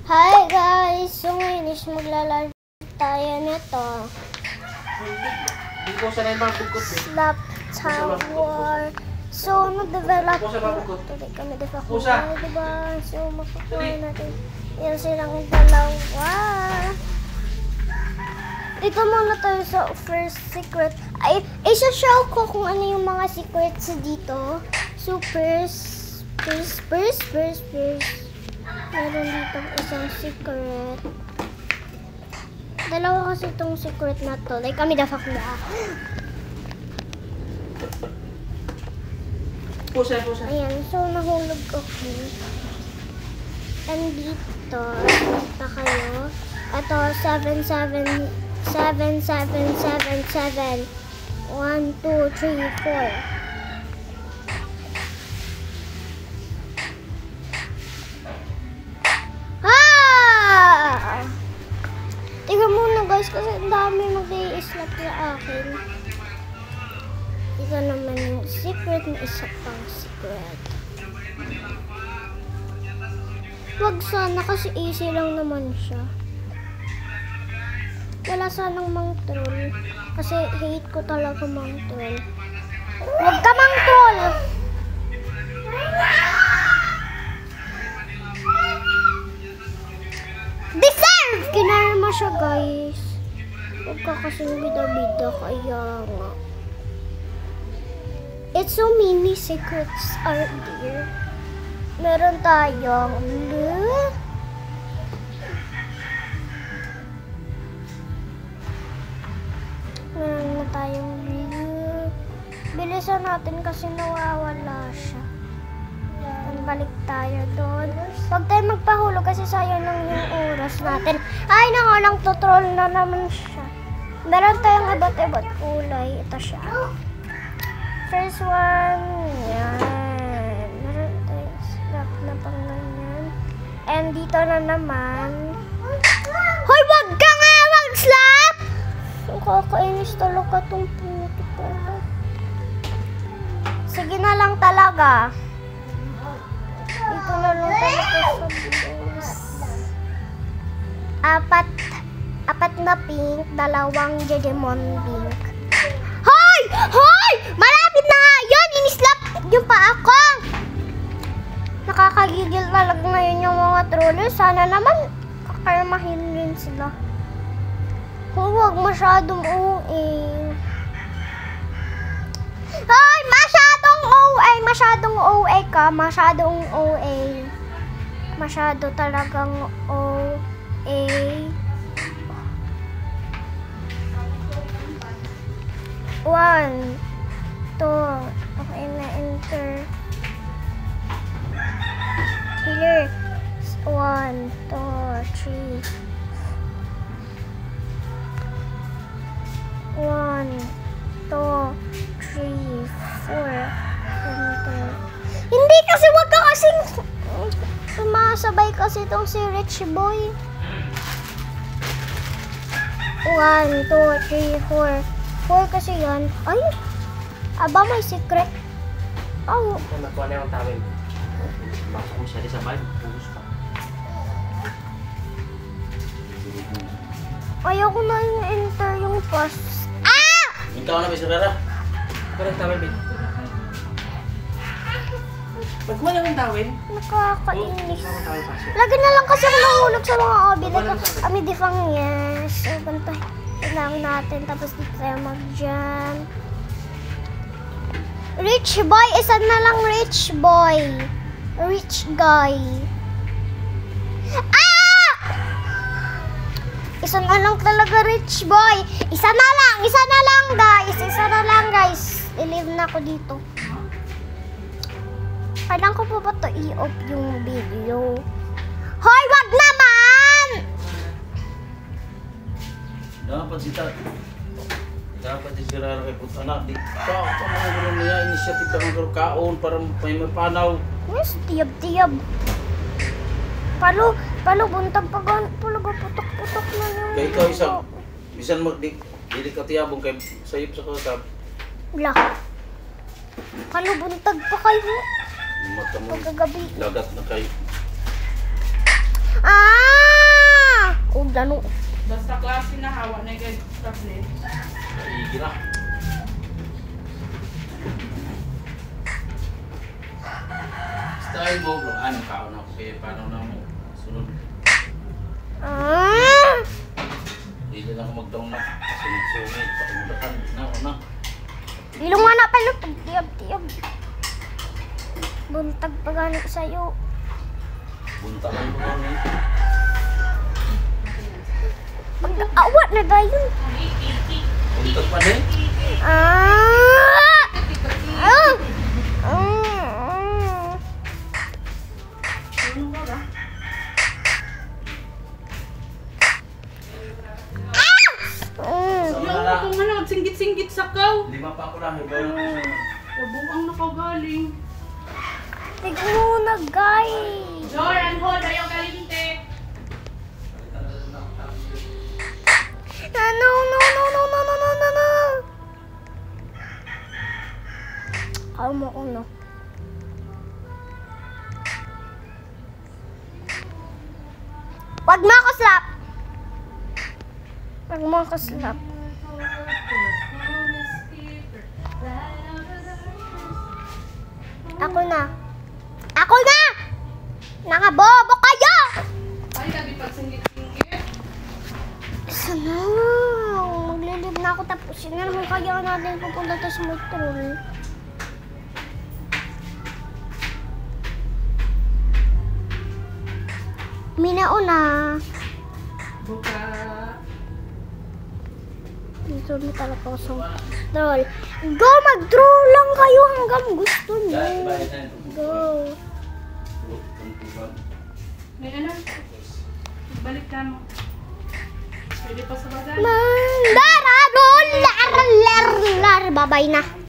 Hi guys! So ngayon is maglalaro tayo nito. Slap Tower. So nag-develop tuloy kami diba? So mapakuha natin. Yan silang dalawa. Dito muna tayo sa first secret. Ay, isa-show ko kung ano yung mga secrets dito. So first. Meron dito isang secret. Dalawa kasi itong secret na to. Like kami dapat na. Pusa. Ayan, so nahulog ako. And dito, punta kayo. Ito, 7. 1, 2, 3, 4. Tingnan muna guys kasi ang dami mag-i-slap sa akin. Ito naman yung secret na isa pang secret. Wag sana kasi easy lang naman siya. Wala sanang mang-troll. Kasi hate ko talaga mang-troll. Wag ka mang-troll! Deserve! Kinarma siya guys. Huwag ka kasing bida-bida kaya nga. It's so many secrets are there. Meron tayong blue. Meron na tayong blue. Bilisan natin kasi nawawala siya. Balik tayo doon. Huwag tayo magpahulog kasi sayang lang yung oras natin. Ay, nang tutroll na naman siya. Meron tayong iba't-iba't kulay. Ito siya. First one. Yan. Meron tayong slap na pang ganyan. And dito na naman. Hoy, wag ka nga mag-slap! Ang kakainis talaga itong puto ko. Sige na lang talaga. Dito na lang tayo sa boss. Apat na pink, 2 Digimon pink. Hoy! Malapit na nga yun! Inislap yung pa ako! Nakakagigil talaga ngayon yung mga trollers. Sana naman kakarmahin rin sila. Huwag masyadong OA. Hoy! Masyadong OA ka. Masyadong OA. Masyado talagang OA. One, 2. Okay na, enter. Here. 1, 2, 3. 1, 2, 3, 4. Hindi kasi wag ka kasing sumasabay kasi itong si Rich Boy. 1, 2, 3, 4. 4 kasi yan. Ay! Aba, may secret. Oh. Kung nakuha na yung tawin, baka kung siya sa bag, pugus pa. Ayoko na yung enter yung post. Ikaw na, Mr. Rara. Parang tawin, Ben. Magkuha lang yung tawin. Nakakainis. Lagi na lang kasi ako nahulog sa mga obi. Kami difang yes. So, bantay. Kailangan natin. Tapos dito tayo mag-jam. Rich boy. Isa na lang rich boy. Rich guy. Isa na lang talaga rich boy. Isa na lang guys. I-leave na ako dito. Kailangan ko po ba ito i-off yung video? Hoy, wag naman! Dapat si Rara kay puto anak. Di ka mga gano'n niya. Initiative ka ng kaon para may mapanaw. Yes, tiyab. Palo, buntag pag putok-putok na yung... Kaya ikaw isang, bisan dili ka tiyabong kay sayip sa kasab. Wala. Palo, buntag pa kayo. Mata mo, Pagkagabi. lagat na kayo. Ah! ano. Basta klase na hawa na yung tablet. Sige na. Style mo, bro. Ano kaon ako kaya paano na mo? Sunod. Ah! Hindi na ako magdaong na. Sunod-sunod. Pakimudakan. Na. Ilong nga na pala. Tiyab. Buntag pa gani sa'yo. Bunta lang mo kami. Pag-awat na dayon. Buntag pa din. Ah! Ah! Ano ba ba? Yung Wala. kung ano, singgit-singgit sa kaw. 5 pa ako lang. Iba yung... Kabuang nakagaling. Tignan mo na, guys. Joran, hold. Ayaw galinte. No. Kalma ko na. Wag mo ako slap. Wag mo ako slap. Ako na. Nakabobo kayo! Ay, lagi pag singgit-singgit. Sana. Maglilib na ako tapos yun na naman kaya natin pupunta tayo sa Motrol. Minauna. Buka. Dito na talaga ako sa Motrol. Go! Mag-draw lang kayo hanggang gusto niyo. Guys, bayad na ito. Go! May ano? Balik ka mo. Pwede pa sa bagal. Babay na.